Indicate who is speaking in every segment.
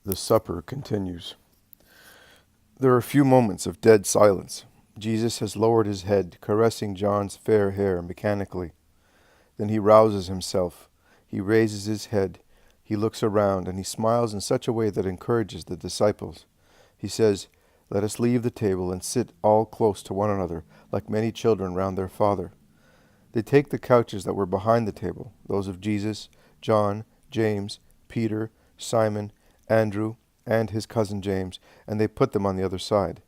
Speaker 1: The supper continues. There are a few moments of dead silence. Jesus has lowered his head, caressing John's fair hair mechanically. Then he rouses himself. He raises his head. He looks around, and he smiles in such a way that encourages the disciples. He says, "Let us leave the table and sit all close to one another, like many children round their father." They take the couches that were behind the table, those of Jesus, John, James, Peter, Simon, Andrew, and his cousin James, and they put them on the other side.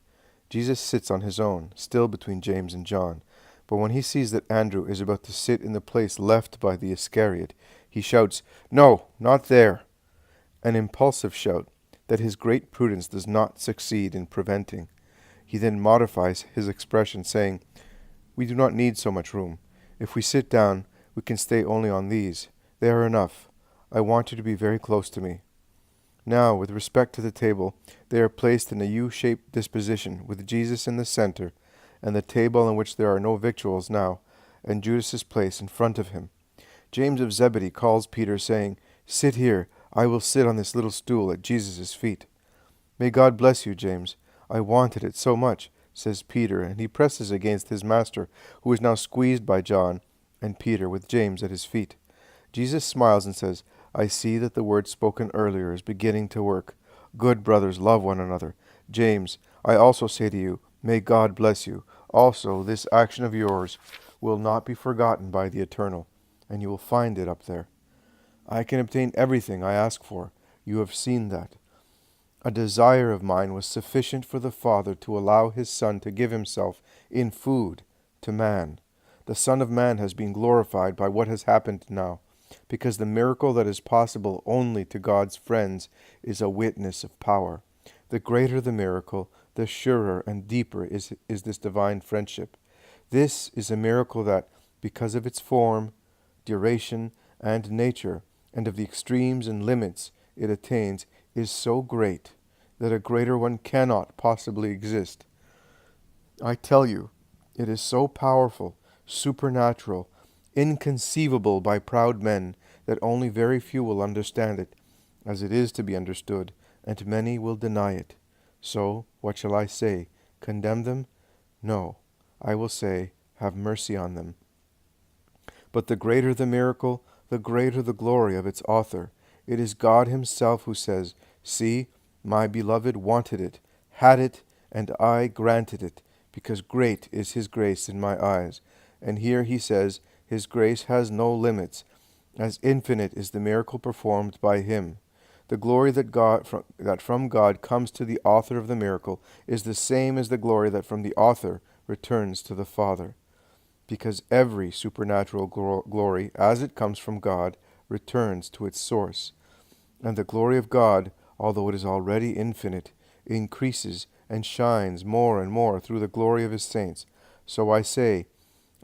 Speaker 1: Jesus sits on his own, still between James and John. But when he sees that Andrew is about to sit in the place left by the Iscariot, he shouts, "No, not there!" An impulsive shout that his great prudence does not succeed in preventing. He then modifies his expression, saying, "We do not need so much room. If we sit down, we can stay only on these. They are enough. I want you to be very close to me." Now, with respect to the table, they are placed in a U-shaped disposition, with Jesus in the center, and the table on which there are no victuals now, and Judas's place in front of him. James of Zebedee calls Peter, saying, "Sit here, I will sit on this little stool at Jesus' feet." "May God bless you, James. I wanted it so much," says Peter, and he presses against his master, who is now squeezed by John and Peter with James at his feet. Jesus smiles and says, "I see that the word spoken earlier is beginning to work. Good brothers, love one another. James, I also say to you, may God bless you. Also, this action of yours will not be forgotten by the Eternal, and you will find it up there. I can obtain everything I ask for. You have seen that. A desire of mine was sufficient for the Father to allow his Son to give himself in food to man. The Son of Man has been glorified by what has happened now, because the miracle that is possible only to God's friends is a witness of power. The greater the miracle, the surer and deeper is this divine friendship. This is a miracle that, because of its form, duration, and nature, and of the extremes and limits it attains, is so great that a greater one cannot possibly exist. I tell you, it is so powerful, supernatural, inconceivable by proud men, that only very few will understand it, as it is to be understood, and many will deny it. So, what shall I say? Condemn them? No, I will say, have mercy on them. But the greater the miracle, the greater the glory of its author. It is God himself who says, "See, my beloved wanted it, had it, and I granted it, because great is his grace in my eyes." And here he says, his grace has no limits, as infinite is the miracle performed by him. The glory that from God comes to the author of the miracle is the same as the glory that from the author returns to the Father, because every supernatural glory, as it comes from God, returns to its source. And the glory of God, although it is already infinite, increases and shines more and more through the glory of his saints. So I say,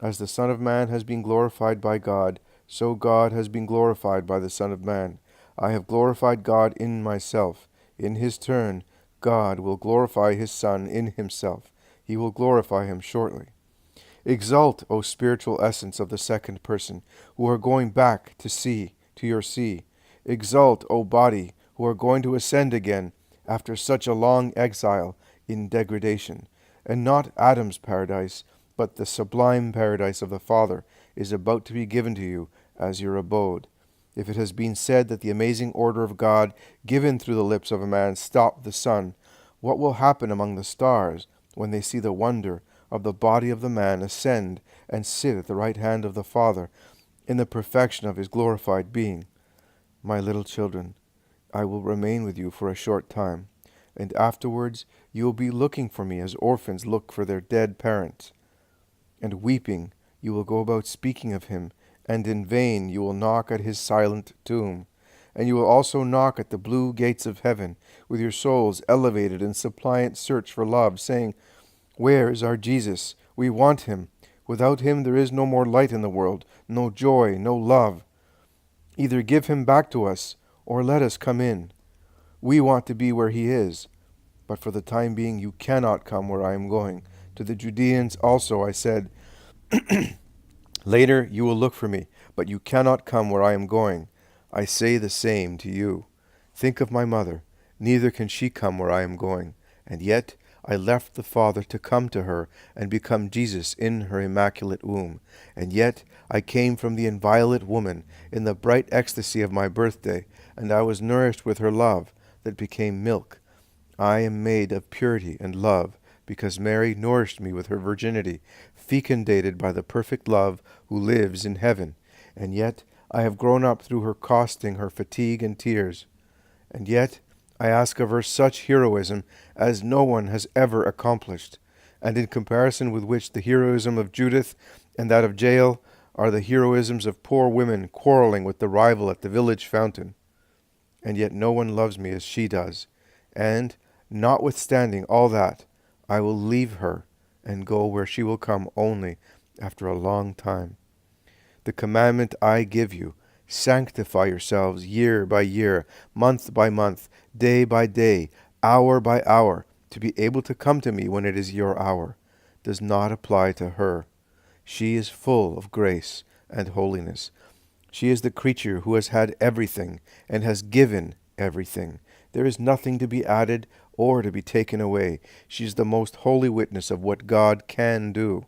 Speaker 1: as the Son of Man has been glorified by God, so God has been glorified by the Son of Man. I have glorified God in myself. In his turn, God will glorify his Son in himself. He will glorify him shortly. Exult, O spiritual essence of the second person, who are going back to your sea. Exult, O body, who are going to ascend again after such a long exile in degradation. And not Adam's paradise, but the sublime paradise of the Father is about to be given to you as your abode. If it has been said that the amazing order of God given through the lips of a man stopped the sun, what will happen among the stars when they see the wonder of the body of the man ascend and sit at the right hand of the Father in the perfection of his glorified being? My little children, I will remain with you for a short time, and afterwards you will be looking for me as orphans look for their dead parents. And weeping, you will go about speaking of him, and in vain you will knock at his silent tomb. And you will also knock at the blue gates of heaven, with your souls elevated in suppliant search for love, saying, "Where is our Jesus? We want him. Without him there is no more light in the world, no joy, no love. Either give him back to us, or let us come in. We want to be where he is. But for the time being you cannot come where I am going. To the Judeans also I said, later you will look for me, but you cannot come where I am going. I say the same to you. Think of my mother, neither can she come where I am going. And yet I left the Father to come to her and become Jesus in her immaculate womb. And yet I came from the inviolate woman in the bright ecstasy of my birthday, and I was nourished with her love that became milk. I am made of purity and love, because Mary nourished me with her virginity, fecundated by the perfect love who lives in heaven. And yet I have grown up through her costing, her fatigue and tears. And yet I ask of her such heroism as no one has ever accomplished, and in comparison with which the heroism of Judith and that of Jael are the heroisms of poor women quarreling with the rival at the village fountain. And yet no one loves me as she does, and, notwithstanding all that, I will leave her and go where she will come only after a long time. The commandment I give you, sanctify yourselves year by year, month by month, day by day, hour by hour, to be able to come to me when it is your hour, does not apply to her. She is full of grace and holiness. She is the creature who has had everything and has given everything. There is nothing to be added or to be taken away. She is the most holy witness of what God can do.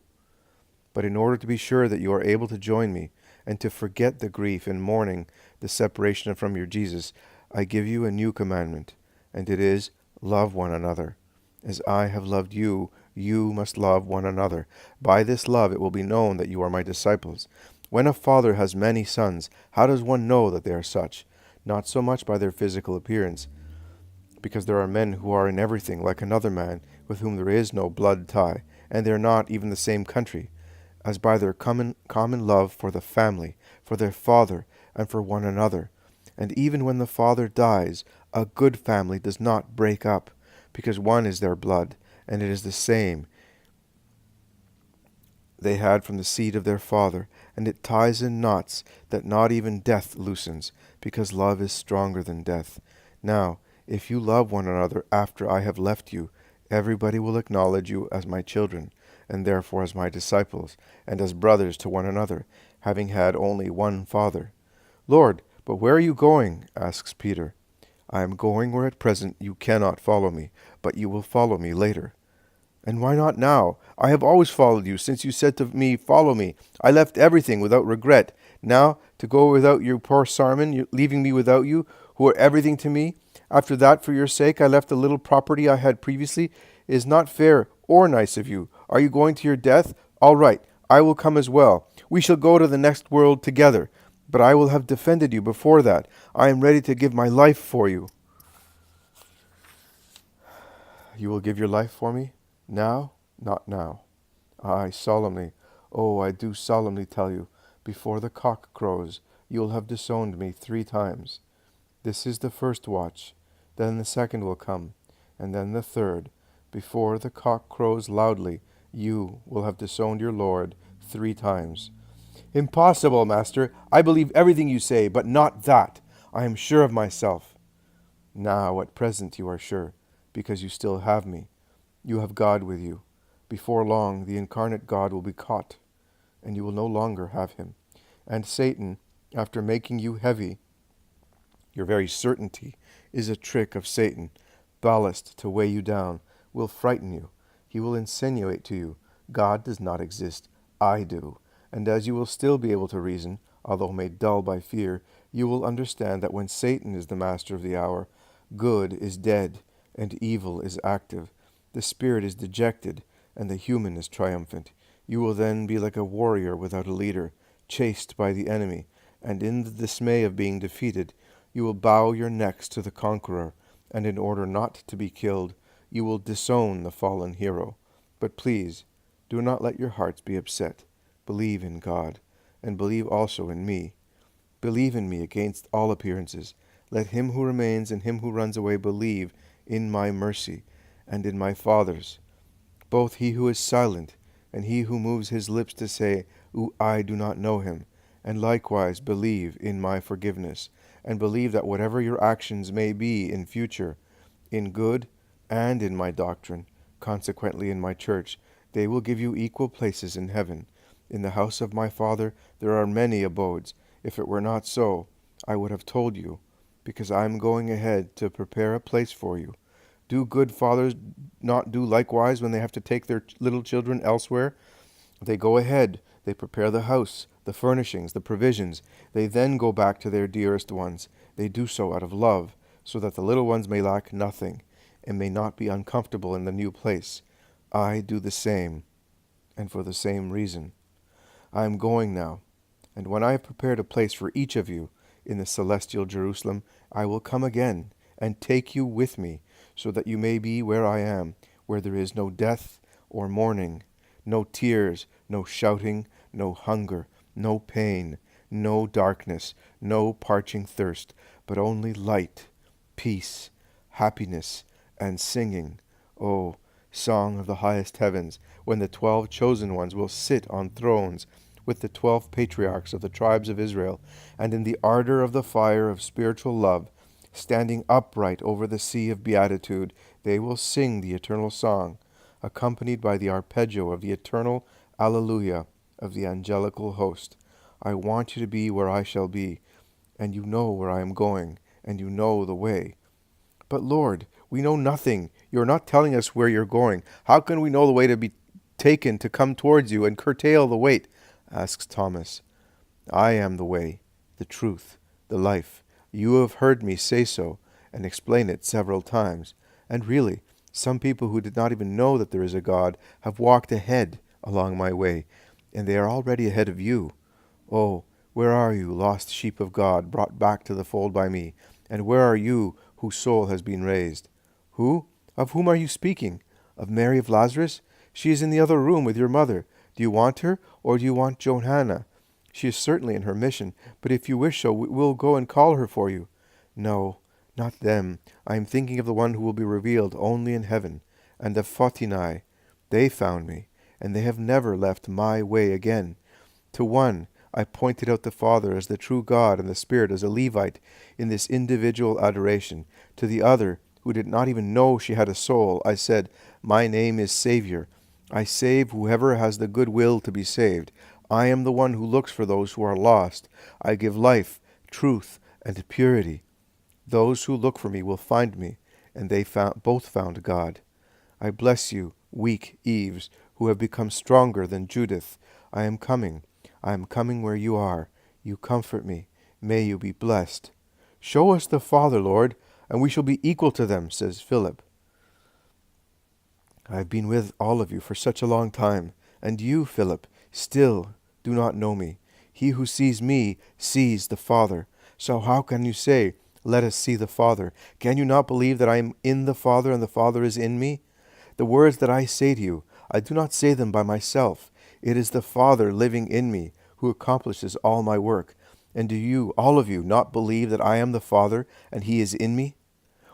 Speaker 1: But in order to be sure that you are able to join me and to forget the grief and mourning the separation from your Jesus, I give you a new commandment, and it is, love one another. As I have loved you, you must love one another. By this love it will be known that you are my disciples. When a father has many sons, how does one know that they are such? Not so much by their physical appearance, because there are men who are in everything like another man, with whom there is no blood tie, and they are not even the same country, as by their common love for the family, for their father, and for one another. And even when the father dies, a good family does not break up, because one is their blood, and it is the same they had from the seed of their father, and it ties in knots that not even death loosens, because love is stronger than death. Now, if you love one another after I have left you, everybody will acknowledge you as my children, and therefore as my disciples, and as brothers to one another, having had only one Father. Lord, but where are you going? Asks Peter. I am going where at present you cannot follow me, but you will follow me later. And why not now? I have always followed you, since you said to me, follow me. I left everything without regret. Now, to go without your poor Simon, leaving me without you, who are everything to me. After that, for your sake, I left the little property I had previously. It is not fair or nice of you. Are you going to your death? All right, I will come as well. We shall go to the next world together. But I will have defended you before that. I am ready to give my life for you. You will give your life for me? Now? Not now. I solemnly, oh, I do solemnly tell you, before the cock crows, you will have disowned me 3 times. This is the first watch. Then the second will come, and then the third. Before the cock crows loudly, you will have disowned your Lord 3 times. Impossible, Master. I believe everything you say, but not that. I am sure of myself. Now, at present, you are sure, because you still have me. You have God with you. Before long, the incarnate God will be caught, and you will no longer have him. And Satan, after making you heavy, your very certainty is a trick of Satan, ballast to weigh you down, will frighten you. He will insinuate to you, God does not exist, I do. And as you will still be able to reason, although made dull by fear, you will understand that when Satan is the master of the hour, good is dead and evil is active. The spirit is dejected and the human is triumphant. You will then be like a warrior without a leader, chased by the enemy, and in the dismay of being defeated, you will bow your necks to the conqueror, and in order not to be killed, you will disown the fallen hero. But please, do not let your hearts be upset. Believe in God, and believe also in me. Believe in me against all appearances. Let him who remains and him who runs away believe in my mercy and in my Father's. Both he who is silent and he who moves his lips to say, I do not know him, and likewise believe in my forgiveness, and believe that whatever your actions may be in future, in good and in my doctrine, consequently in my church, they will give you equal places in heaven. In the house of my Father there are many abodes. If it were not so, I would have told you. because I am going ahead to prepare a place for you. Do good fathers not do likewise when they have to take their little children elsewhere? They go ahead, they prepare the house, the furnishings, the provisions. They then go back to their dearest ones. They do so out of love, so that the little ones may lack nothing, and may not be uncomfortable in the new place. I do the same, and for the same reason. I am going now, and when I have prepared a place for each of you in the celestial Jerusalem, I will come again and take you with me, so that you may be where I am, where there is no death or mourning, no tears, no shouting, no hunger, no pain, no darkness, no parching thirst, but only light, peace, happiness, and singing. Oh, song of the highest heavens, when the 12 chosen ones will sit on thrones with the 12 patriarchs of the tribes of Israel, and in the ardor of the fire of spiritual love, standing upright over the sea of beatitude, they will sing the eternal song, accompanied by the arpeggio of the eternal Alleluia of the angelical host. I want you to be where I shall be, and you know where I am going, and you know the way. But Lord, we know nothing. You are not telling us where you're going. How can we know the way to be taken to come towards you and curtail the weight? Asks Thomas. I am the way, the truth, the life. You have heard me say so and explain it several times. And really, some people who did not even know that there is a God have walked ahead along my way, and they are already ahead of you. Oh, where are you, lost sheep of God, brought back to the fold by me? And where are you, whose soul has been raised? Who? Of whom are you speaking? Of Mary of Lazarus? She is in the other room with your mother. Do you want her, or do you want Johanna? She is certainly in her mission, but if you wish so, we'll go and call her for you. No, not them. I am thinking of the one who will be revealed only in heaven, and of Photini. They found me, and they have never left my way again. To one, I pointed out the Father as the true God and the Spirit as a Levite in this individual adoration. To the other, who did not even know she had a soul, I said, My name is Savior. I save whoever has the good will to be saved. I am the one who looks for those who are lost. I give life, truth, and purity. Those who look for me will find me, and they both found God. I bless you, weak Eves, who have become stronger than Judith. I am coming where you are. You comfort me. May you be blessed. Show us the Father, Lord, and we shall be equal to them, says Philip. I have been with all of you for such a long time, and you, Philip, still do not know me. He who sees me sees the Father. So how can you say, Let us see the Father? Can you not believe that I am in the Father and the Father is in me? The words that I say to you, I do not say them by myself. It is the Father living in me who accomplishes all my work. And do you, all of you, not believe that I am the Father and He is in me?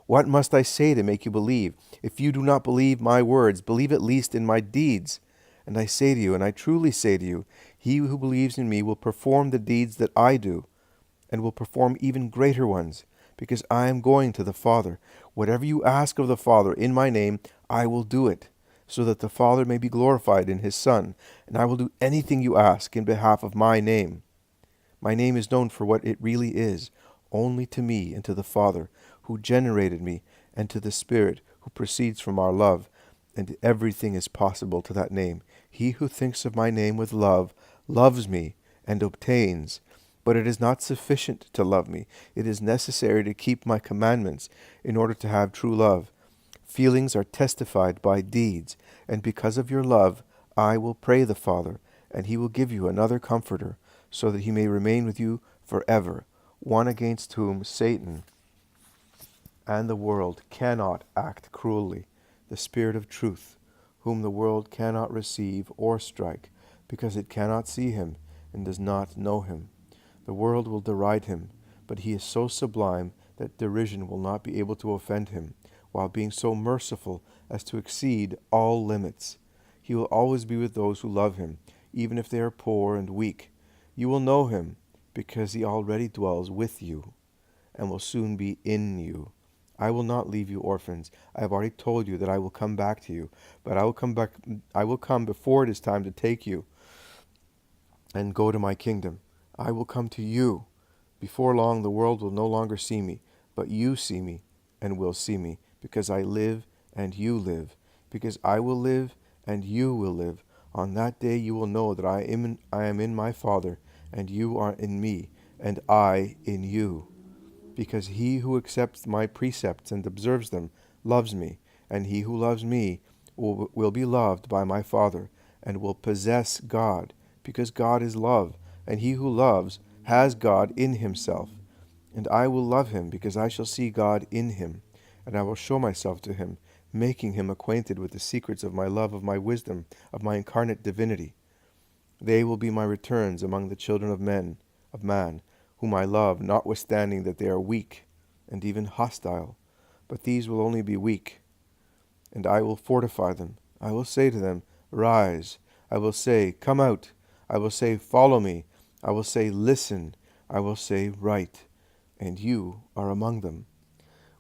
Speaker 1: What must I say to make you believe? If you do not believe my words, believe at least in my deeds. And I say to you, and I truly say to you, he who believes in me will perform the deeds that I do, and will perform even greater ones, because I am going to the Father. Whatever you ask of the Father in my name, I will do it, so that the Father may be glorified in his Son. And I will do anything you ask in behalf of my name. My name is known for what it really is, only to me and to the Father, who generated me, and to the Spirit, who proceeds from our love. And everything is possible to that name. He who thinks of my name with love loves me and obtains. But it is not sufficient to love me. It is necessary to keep my commandments in order to have true love. Feelings are testified by deeds, and because of your love, I will pray the Father, and he will give you another comforter, so that he may remain with you forever, one against whom Satan and the world cannot act cruelly, the Spirit of truth, whom the world cannot receive or strike, because it cannot see him and does not know him. The world will deride him, but he is so sublime that derision will not be able to offend him, while being so merciful as to exceed all limits. He will always be with those who love him, even if they are poor and weak. You will know him, because he already dwells with you, and will soon be in you. I will not leave you orphans. I have already told you that I will come back to you, but I will come before it is time to take you and go to my kingdom. I will come to you. Before long the world will no longer see me, But you see me, and will see me, because I live, and you live, because I will live, and you will live. On that day you will know that I am in my Father, and you are in me, and I in you. Because he who accepts my precepts and observes them loves me, and he who loves me will be loved by my Father, and will possess God, because God is love, and he who loves has God in himself. And I will love him, because I shall see God in him, and I will show myself to him, making him acquainted with the secrets of my love, of my wisdom, of my incarnate divinity. They will be my returns among the children of man, whom I love, notwithstanding that they are weak and even hostile. But these will only be weak, and I will fortify them. I will say to them, Rise. I will say, Come out. I will say, Follow me. I will say, Listen. I will say, Write. And you are among them.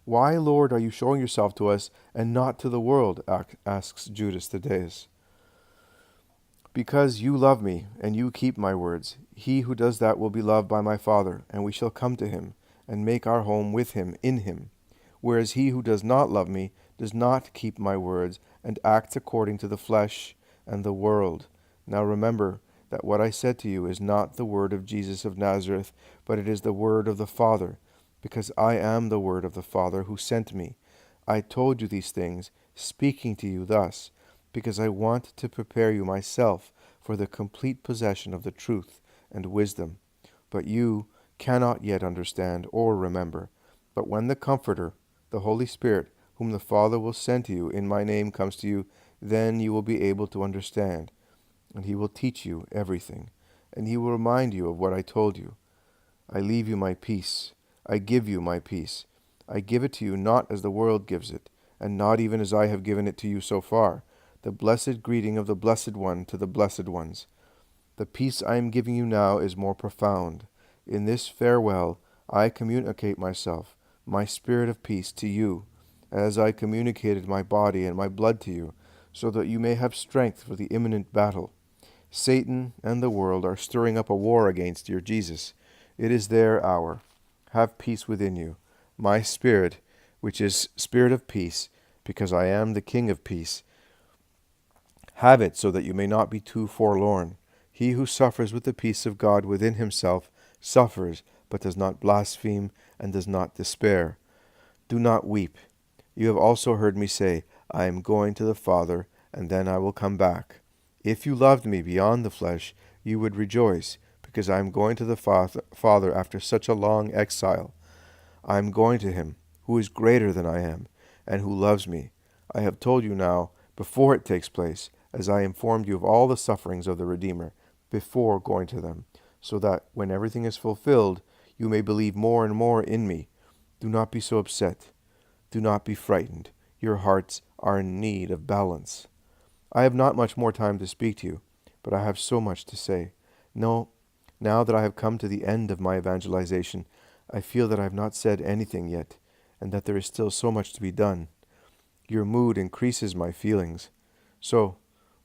Speaker 1: Why, Lord, are you showing yourself to us and not to the world? Asks Judas Thaddeus. Because you love me, and you keep my words. He who does that will be loved by my Father, and we shall come to him, and make our home with him in him. Whereas he who does not love me does not keep my words, and acts according to the flesh and the world. Now remember that what I said to you is not the word of Jesus of Nazareth, but it is the word of the Father, because I am the word of the Father who sent me. I told you these things, speaking to you thus, because I want to prepare you myself for the complete possession of the truth and wisdom. But you cannot yet understand or remember. But when the Comforter, the Holy Spirit, whom the Father will send to you in my name, comes to you, then you will be able to understand, and he will teach you everything, and he will remind you of what I told you. I leave you my peace. I give you my peace. I give it to you not as the world gives it, and not even as I have given it to you so far. The blessed greeting of the Blessed One to the blessed ones. The peace I am giving you now is more profound. In this farewell I communicate myself, my spirit of peace, to you, as I communicated my body and my blood to you, so that you may have strength for the imminent battle. Satan and the world are stirring up a war against your Jesus. It is their hour. Have peace within you. My spirit, which is spirit of peace, because I am the King of peace, have it so that you may not be too forlorn. He who suffers with the peace of God within himself suffers, but does not blaspheme and does not despair. Do not weep. You have also heard me say, I am going to the Father, and then I will come back. If you loved me beyond the flesh, you would rejoice, because I am going to the Father after such a long exile. I am going to him, who is greater than I am, and who loves me. I have told you now, before it takes place, as I informed you of all the sufferings of the Redeemer, before going to them, so that, when everything is fulfilled, you may believe more and more in me. Do not be so upset. Do not be frightened. Your hearts are in need of balance. I have not much more time to speak to you, but I have so much to say. No, now that I have come to the end of my evangelization, I feel that I have not said anything yet, and that there is still so much to be done. Your mood increases my feelings. So,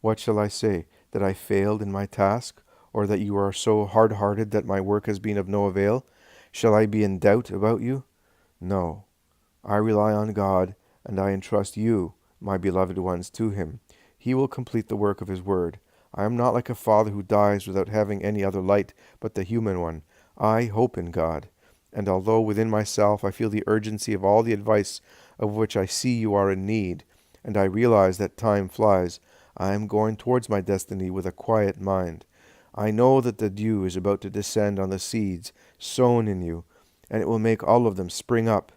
Speaker 1: what shall I say? That I failed in my task? Or that you are so hard-hearted that my work has been of no avail? Shall I be in doubt about you? No. I rely on God, and I entrust you, my beloved ones, to him. He will complete the work of his word. I am not like a father who dies without having any other light but the human one. I hope in God. And although within myself I feel the urgency of all the advice of which I see you are in need, and I realize that time flies, I am going towards my destiny with a quiet mind. I know that the dew is about to descend on the seeds sown in you, and it will make all of them spring up.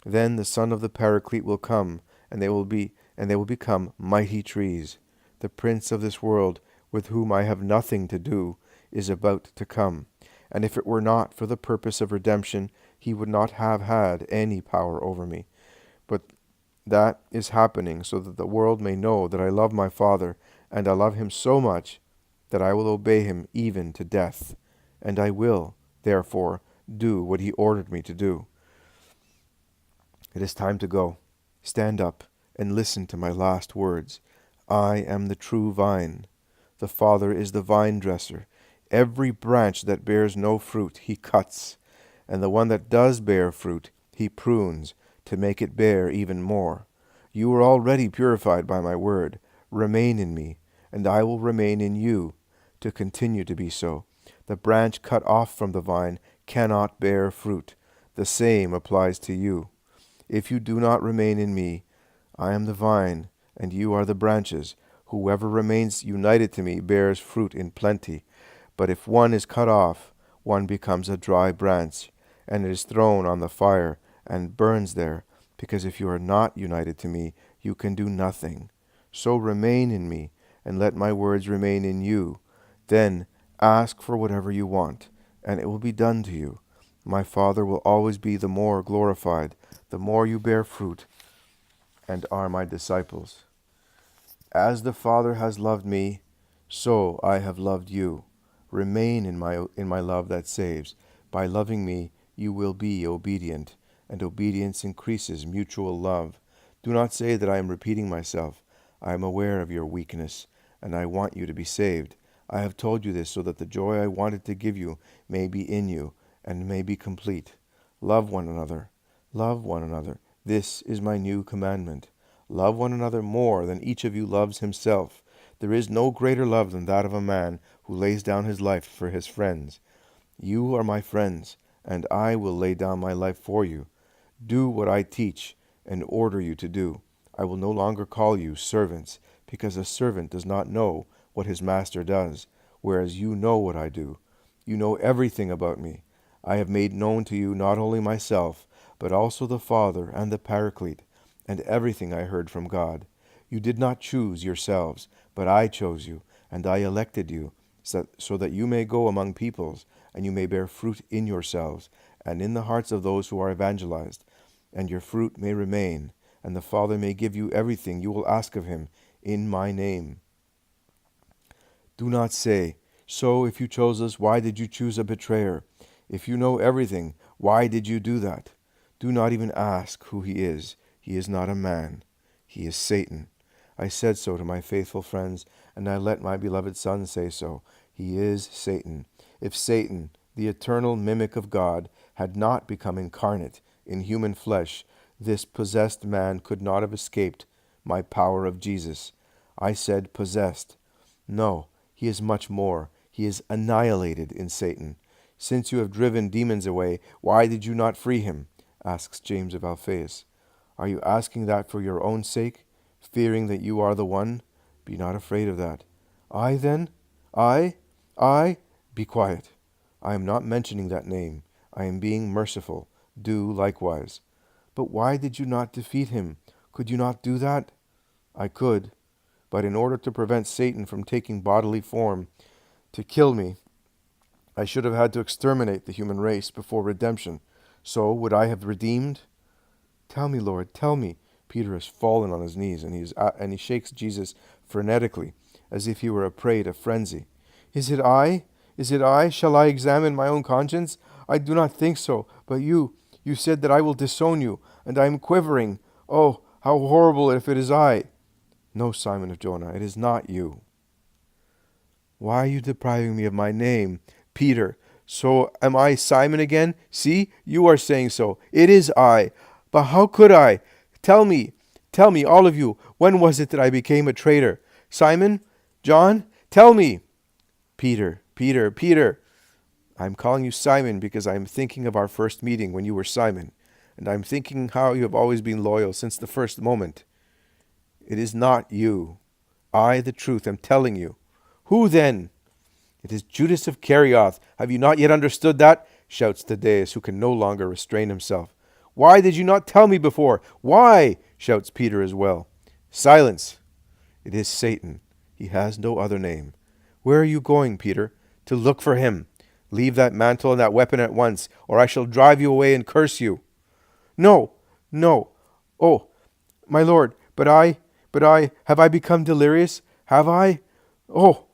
Speaker 1: Then the Son of the Paraclete will come, and they will become mighty trees. The prince of this world, with whom I have nothing to do, is about to come. And if it were not for the purpose of redemption, he would not have had any power over me. But that is happening so that the world may know that I love my Father, and I love him so much that I will obey him even to death. And I will, therefore, do what he ordered me to do. It is time to go. Stand up and listen to my last words. I am the true vine. The Father is the vine dresser. Every branch that bears no fruit he cuts, and the one that does bear fruit He prunes to make it bear even more. You are already purified by my word. Remain in me, and I will remain in you, to continue to be so. The branch cut off from the vine cannot bear fruit. The same applies to you. If you do not remain in me, I am the vine, and you are the branches. Whoever remains united to me bears fruit in plenty. But if one is cut off, one becomes a dry branch, and it is thrown on the fire and burns there. Because if you are not united to me, you can do nothing. So remain in me, and let my words remain in you. Then ask for whatever you want, and it will be done to you. My Father will always be the more glorified, the more you bear fruit and are my disciples. As the Father has loved me, so I have loved you. Remain in my love that saves. By loving me, you will be obedient, and obedience increases mutual love. Do not say that I am repeating myself. I am aware of your weakness, and I want you to be saved. I have told you this so that the joy I wanted to give you may be in you, and may be complete. Love one another. Love one another. This is my new commandment. Love one another more than each of you loves himself. There is no greater love than that of a man who lays down his life for his friends. You are my friends, and I will lay down my life for you. Do what I teach and order you to do. I will no longer call you servants, because a servant does not know what his master does, whereas you know what I do. You know everything about me. I have made known to you not only myself, but also the Father and the Paraclete, and everything I heard from God. You did not choose yourselves, but I chose you, and I elected you, so that you may go among peoples, and you may bear fruit in yourselves, and in the hearts of those who are evangelized, and your fruit may remain, and the Father may give you everything you will ask of him in my name. Do not say, so if you chose us, why did you choose a betrayer? If you know everything, why did you do that? Do not even ask who he is. He is not a man. He is Satan. I said so to my faithful friends, and I let my beloved Son say so. He is Satan. If Satan, the eternal mimic of God, had not become incarnate in human flesh, this possessed man could not have escaped my power of Jesus. I said possessed. No, he is much more. He is annihilated in Satan. Since you have driven demons away, why did you not free him? Asks James of Alphaeus. Are you asking that for your own sake, fearing that you are the one? Be not afraid of that. I then? I? Be quiet. I am not mentioning that name. I am being merciful. Do likewise. But why did you not defeat him? Could you not do that? I could, but in order to prevent Satan from taking bodily form to kill me, I should have had to exterminate the human race before redemption. So would I have redeemed? Tell me, Lord, tell me. Peter has fallen on his knees, and he shakes Jesus frenetically, as if he were a prey to frenzy. Is it I? Is it I? Shall I examine my own conscience? I do not think so. But you said that I will disown you, and I am quivering. Oh, how horrible if it is I. No, Simon of Jonah, it is not you. Why are you depriving me of my name? Peter, so am I Simon again? See, you are saying so. It is I. But how could I? Tell me, all of you, when was it that I became a traitor? Simon? John? Tell me. Peter. I'm calling you Simon because I am thinking of our first meeting when you were Simon, and I'm thinking how you have always been loyal since the first moment. It is not you. I, the truth, am telling you. Who then? It is Judas of Kerioth. Have you not yet understood that? Shouts Thaddeus, who can no longer restrain himself. Why did you not tell me before? Why? Shouts Peter as well. Silence. It is Satan. He has no other name. Where are you going, Peter? To look for him. Leave that mantle and that weapon at once, or I shall drive you away and curse you. No. Oh, my Lord, but I, have I become delirious? Have I? Oh.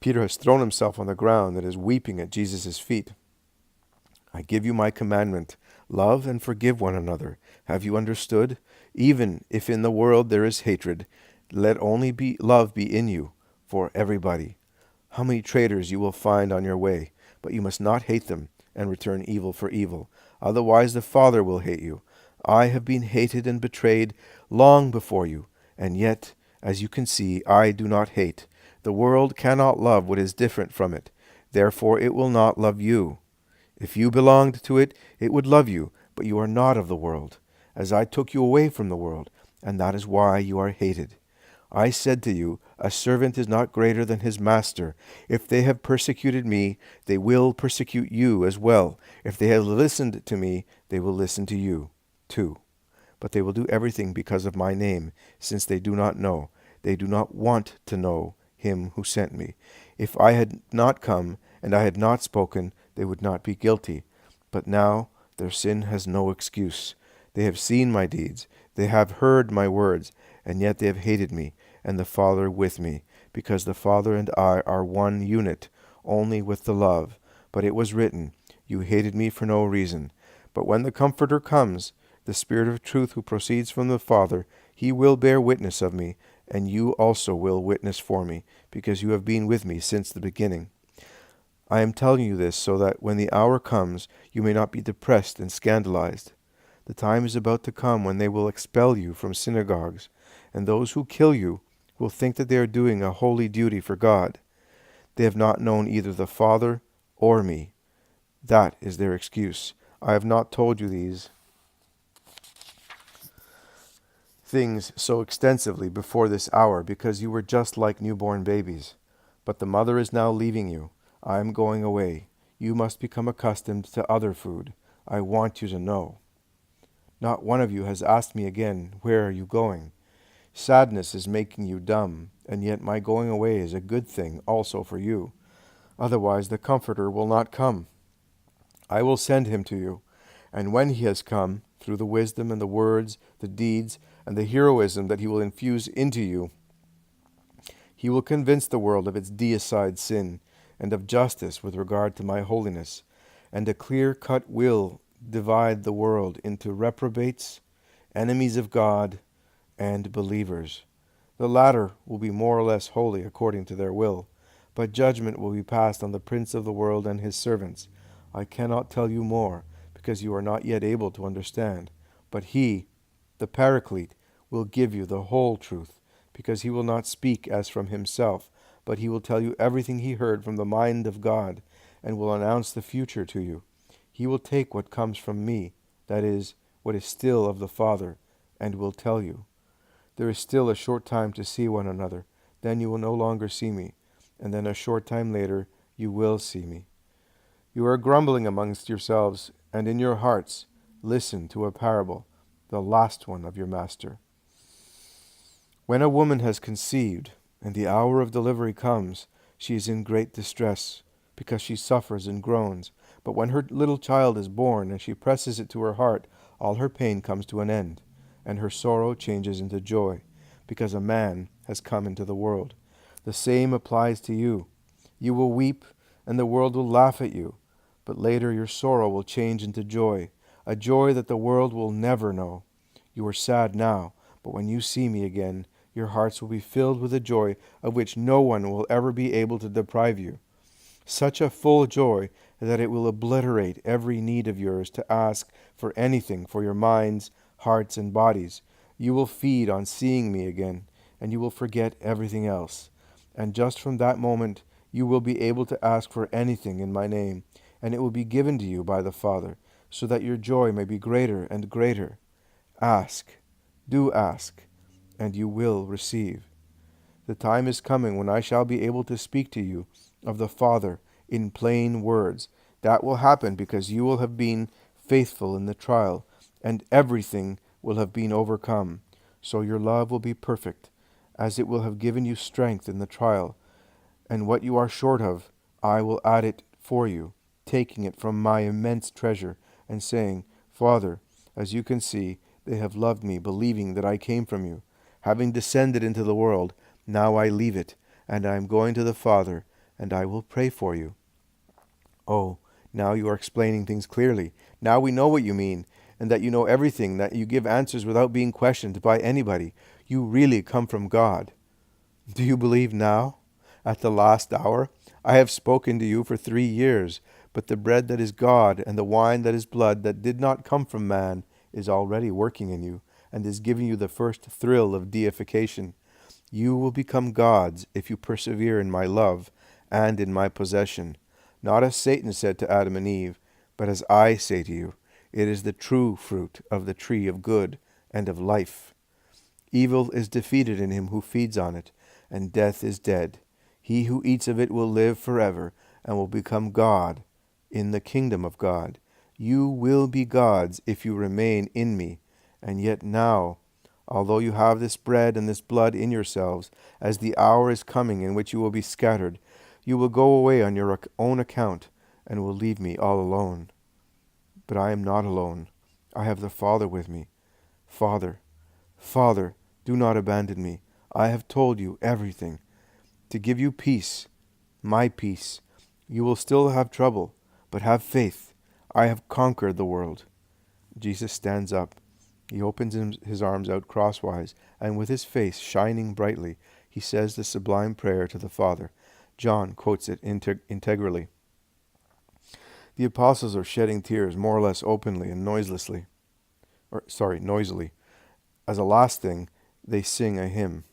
Speaker 1: Peter has thrown himself on the ground and is weeping at Jesus' feet. I give you my commandment. Love and forgive one another. Have you understood? Even if in the world there is hatred, let only love be in you for everybody. How many traitors you will find on your way, but you must not hate them and return evil for evil. Otherwise the Father will hate you. I have been hated and betrayed long before you, and yet, as you can see, I do not hate. The world cannot love what is different from it. Therefore it will not love you. If you belonged to it, it would love you, but you are not of the world, as I took you away from the world, and that is why you are hated. I said to you, a servant is not greater than his master. If they have persecuted me, they will persecute you as well. If they have listened to me, they will listen to you too. But they will do everything because of my name, since they do not know. They do not want to know him who sent me. If I had not come and I had not spoken, they would not be guilty. But now their sin has no excuse. They have seen my deeds. They have heard my words, and yet they have hated me, and the Father with me, because the Father and I are one unit, only with the love. But it was written, you hated me for no reason. But when the Comforter comes, the Spirit of truth who proceeds from the Father, he will bear witness of me, and you also will witness for me, because you have been with me since the beginning. I am telling you this so that when the hour comes, you may not be depressed and scandalized. The time is about to come when they will expel you from synagogues, and those who kill you will think that they are doing a holy duty for God. They have not known either the Father or me. That is their excuse. I have not told you these things so extensively before this hour, because you were just like newborn babies. But the mother is now leaving you. I am going away. You must become accustomed to other food. I want you to know. Not one of you has asked me again, where are you going? Sadness is making you dumb, and yet my going away is a good thing also for you. Otherwise the Comforter will not come. I will send him to you, and when he has come, through the wisdom and the words, the deeds, and the heroism that he will infuse into you, he will convince the world of its deicide sin, and of justice with regard to my holiness, and a clear-cut will divide the world into reprobates, enemies of God, and believers. The latter will be more or less holy according to their will, but judgment will be passed on the prince of the world and his servants. I cannot tell you more, because you are not yet able to understand. But he, the Paraclete, will give you the whole truth, because he will not speak as from himself, but he will tell you everything he heard from the mind of God, and will announce the future to you. He will take what comes from me, that is, what is still of the Father, and will tell you. There is still a short time to see one another, then you will no longer see me, and then a short time later you will see me. You are grumbling amongst yourselves, and in your hearts listen to a parable, the last one of your master. When a woman has conceived, and the hour of delivery comes, she is in great distress, because she suffers and groans. But when her little child is born, and she presses it to her heart, all her pain comes to an end, and her sorrow changes into joy, because a man has come into the world. The same applies to you. You will weep, and the world will laugh at you, but later your sorrow will change into joy, a joy that the world will never know. You are sad now, but when you see me again, your hearts will be filled with a joy of which no one will ever be able to deprive you. Such a full joy that it will obliterate every need of yours to ask for anything for your minds, hearts, and bodies. You will feed on seeing me again, and you will forget everything else. And just from that moment, you will be able to ask for anything in my name, and it will be given to you by the Father, so that your joy may be greater and greater. Ask, do ask, and you will receive. The time is coming when I shall be able to speak to you of the Father in plain words. That will happen because you will have been faithful in the trial, and everything will have been overcome. So your love will be perfect, as it will have given you strength in the trial. And what you are short of, I will add it for you, taking it from my immense treasure, and saying, Father, as you can see, they have loved me, believing that I came from you. Having descended into the world, now I leave it, and I am going to the Father, and I will pray for you. Oh, now you are explaining things clearly. Now we know what you mean, and that you know everything, that you give answers without being questioned by anybody. You really come from God. Do you believe now? At the last hour? I have spoken to you for 3 years, But the bread that is God and the wine that is blood that did not come from man is already working in you and is giving you the first thrill of deification. You will become gods if you persevere in my love and in my possession. Not as Satan said to Adam and Eve, but as I say to you, it is the true fruit of the tree of good and of life. Evil is defeated in him who feeds on it, and death is dead. He who eats of it will live forever and will become God in the kingdom of God. You will be gods if you remain in me. And yet now, although you have this bread and this blood in yourselves, as the hour is coming in which you will be scattered, you will go away on your own account and will leave me all alone. But I am not alone. I have the Father with me. Father, Father, do not abandon me. I have told you everything. To give you peace, my peace. You will still have trouble, but have faith. I have conquered the world. Jesus stands up. He opens his arms out crosswise, and with his face shining brightly, he says the sublime prayer to the Father. John quotes it integrally. The apostles are shedding tears more or less openly and noisily. As a last thing, they sing a hymn.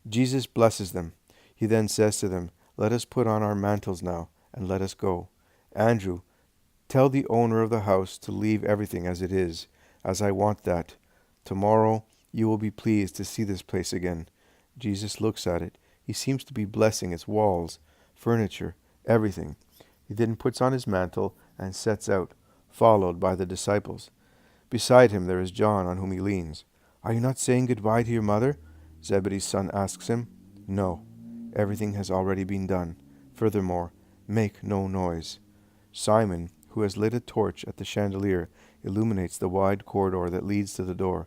Speaker 1: Jesus blesses them. He then says to them, "Let us put on our mantles now, and let us go. Andrew, tell the owner of the house to leave everything as it is, as I want that. Tomorrow you will be pleased to see this place again." Jesus looks at it. He seems to be blessing its walls, furniture, everything. He then puts on his mantle and sets out, followed by the disciples. Beside him there is John, on whom he leans. "Are you not saying goodbye to your mother?" Zebedee's son asks him. "No, everything has already been done. Furthermore, make no noise." Simon, who has lit a torch at the chandelier, illuminates the wide corridor that leads to the door.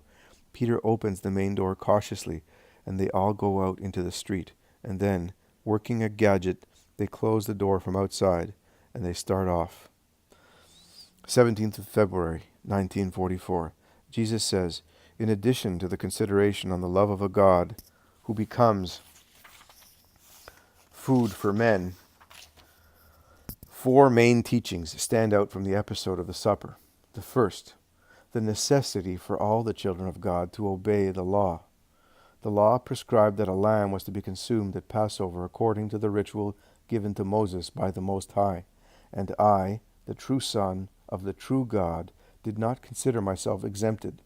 Speaker 1: Peter opens the main door cautiously, and they all go out into the street. And then, working a gadget, they close the door from outside, and they start off. 17th of February, 1944. Jesus says, in addition to the consideration on the love of a God who becomes food for men, 4 main teachings stand out from the episode of the supper. The first, the necessity for all the children of God to obey the law. The law prescribed that a lamb was to be consumed at Passover according to the ritual given to Moses by the Most High. And I, the true Son of the true God, did not consider myself exempted.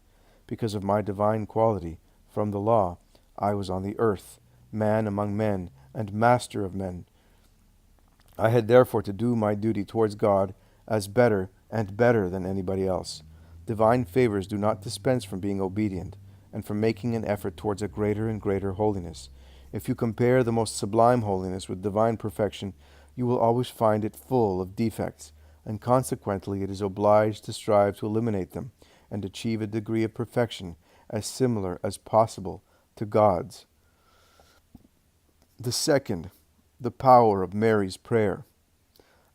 Speaker 1: Because of my divine quality, from the law, I was on the earth, man among men, and master of men. I had therefore to do my duty towards God as better and better than anybody else. Divine favors do not dispense from being obedient, and from making an effort towards a greater and greater holiness. If you compare the most sublime holiness with divine perfection, you will always find it full of defects, and consequently it is obliged to strive to eliminate them, and achieve a degree of perfection as similar as possible to God's. The second, the power of Mary's prayer.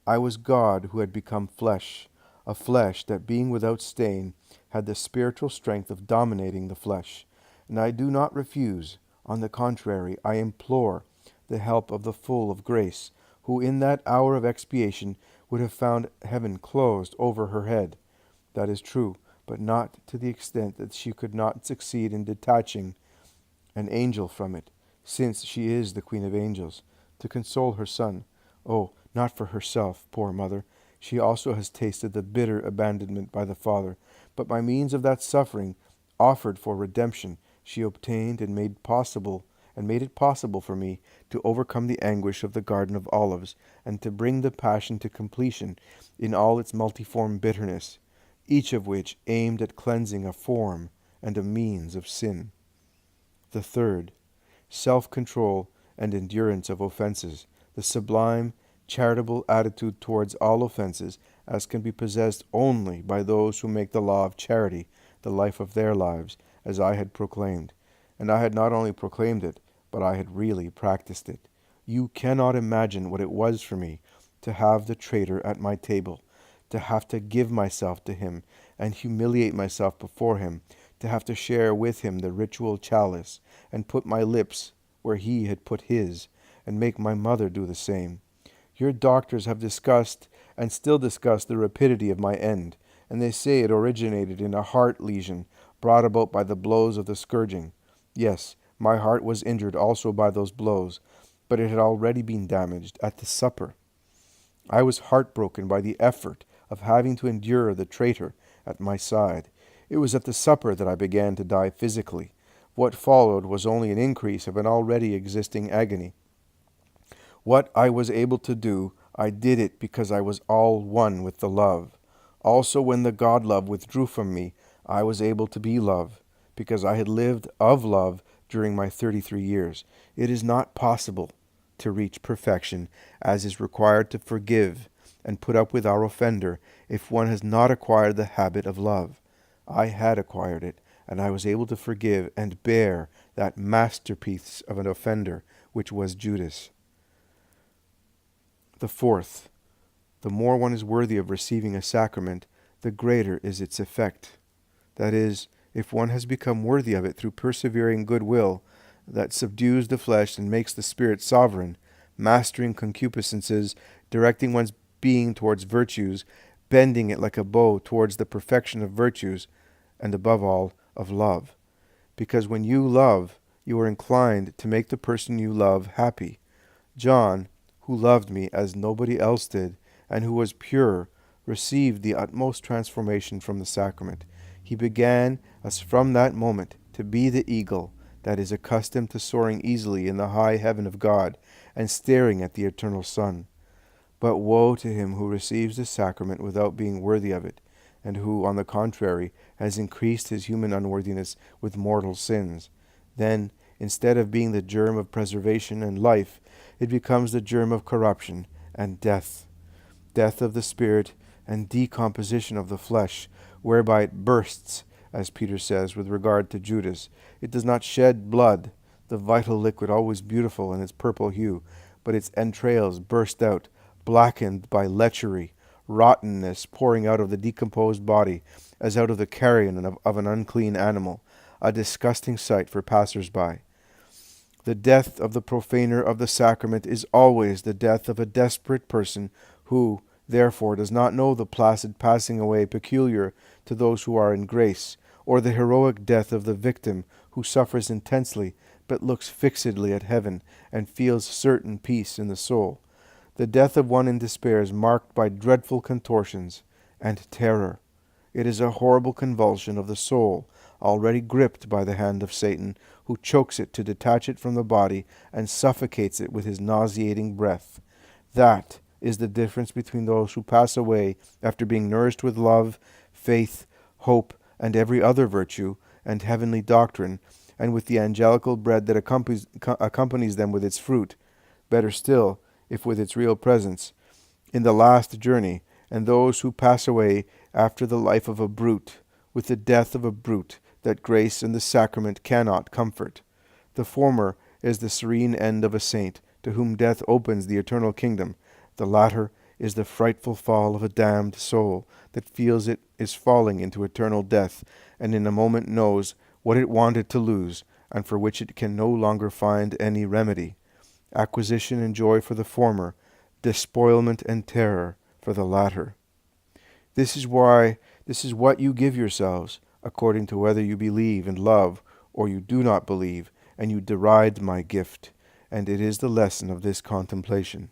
Speaker 1: I was God who had become flesh, a flesh that, being without stain, had the spiritual strength of dominating the flesh. And I do not refuse. On the contrary, I implore the help of the full of grace, who in that hour of expiation would have found heaven closed over her head. That is true, but not to the extent that she could not succeed in detaching an angel from it, since she is the Queen of Angels, to console her Son. Oh, not for herself, poor mother. She also has tasted the bitter abandonment by the Father, but by means of that suffering offered for redemption, she obtained and made it possible for me to overcome the anguish of the Garden of Olives, and to bring the passion to completion in all its multiform bitterness, each of which aimed at cleansing a form and a means of sin. The third, self-control and endurance of offenses, the sublime, charitable attitude towards all offenses, as can be possessed only by those who make the law of charity the life of their lives, as I had proclaimed. And I had not only proclaimed it, but I had really practiced it. You cannot imagine what it was for me to have the traitor at my table, to have to give myself to him and humiliate myself before him, to have to share with him the ritual chalice, and put my lips where he had put his, and make my mother do the same. Your doctors have discussed and still discuss the rapidity of my end, and they say it originated in a heart lesion brought about by the blows of the scourging. Yes, my heart was injured also by those blows, but it had already been damaged at the supper. I was heartbroken by the effort of having to endure the traitor at my side. It was at the supper that I began to die physically. What followed was only an increase of an already existing agony. What I was able to do, I did it because I was all one with the love. Also, when the God love withdrew from me, I was able to be love, because I had lived of love during my 33 years. It is not possible to reach perfection, as is required to forgive and put up with our offender, if one has not acquired the habit of love. I had acquired it, and I was able to forgive and bear that masterpiece of an offender, which was Judas. The fourth, the more one is worthy of receiving a sacrament, the greater is its effect. That is, if one has become worthy of it through persevering goodwill that subdues the flesh and makes the spirit sovereign, mastering concupiscences, directing one's being towards virtues, bending it like a bow towards the perfection of virtues, and above all, of love. Because when you love, you are inclined to make the person you love happy. John, who loved me as nobody else did, and who was pure, received the utmost transformation from the sacrament. He began, as from that moment, to be the eagle that is accustomed to soaring easily in the high heaven of God, and staring at the eternal sun. But woe to him who receives the sacrament without being worthy of it, and who, on the contrary, has increased his human unworthiness with mortal sins. Then, instead of being the germ of preservation and life, it becomes the germ of corruption and death. Death of the spirit and decomposition of the flesh, whereby it bursts, as Peter says with regard to Judas. It does not shed blood, the vital liquid always beautiful in its purple hue, but its entrails burst out, blackened by lechery, rottenness pouring out of the decomposed body, as out of the carrion of an unclean animal, a disgusting sight for passers-by. The death of the profaner of the sacrament is always the death of a desperate person who, therefore, does not know the placid passing away peculiar to those who are in grace, or the heroic death of the victim who suffers intensely but looks fixedly at heaven and feels certain peace in the soul. The death of one in despair is marked by dreadful contortions and terror. It is a horrible convulsion of the soul, already gripped by the hand of Satan, who chokes it to detach it from the body and suffocates it with his nauseating breath. That is the difference between those who pass away after being nourished with love, faith, hope, and every other virtue, and heavenly doctrine, and with the angelical bread that accompanies them with its fruit, better still, if with its real presence, in the last journey, and those who pass away after the life of a brute, with the death of a brute that grace and the sacrament cannot comfort. The former is the serene end of a saint, to whom death opens the eternal kingdom. The latter is the frightful fall of a damned soul that feels it is falling into eternal death, and in a moment knows what it wanted to lose, and for which it can no longer find any remedy. Acquisition and joy for the former, despoilment and terror for the latter. This is what you give yourselves, according to whether you believe and love, or you do not believe, and you deride my gift. And it is the lesson of this contemplation.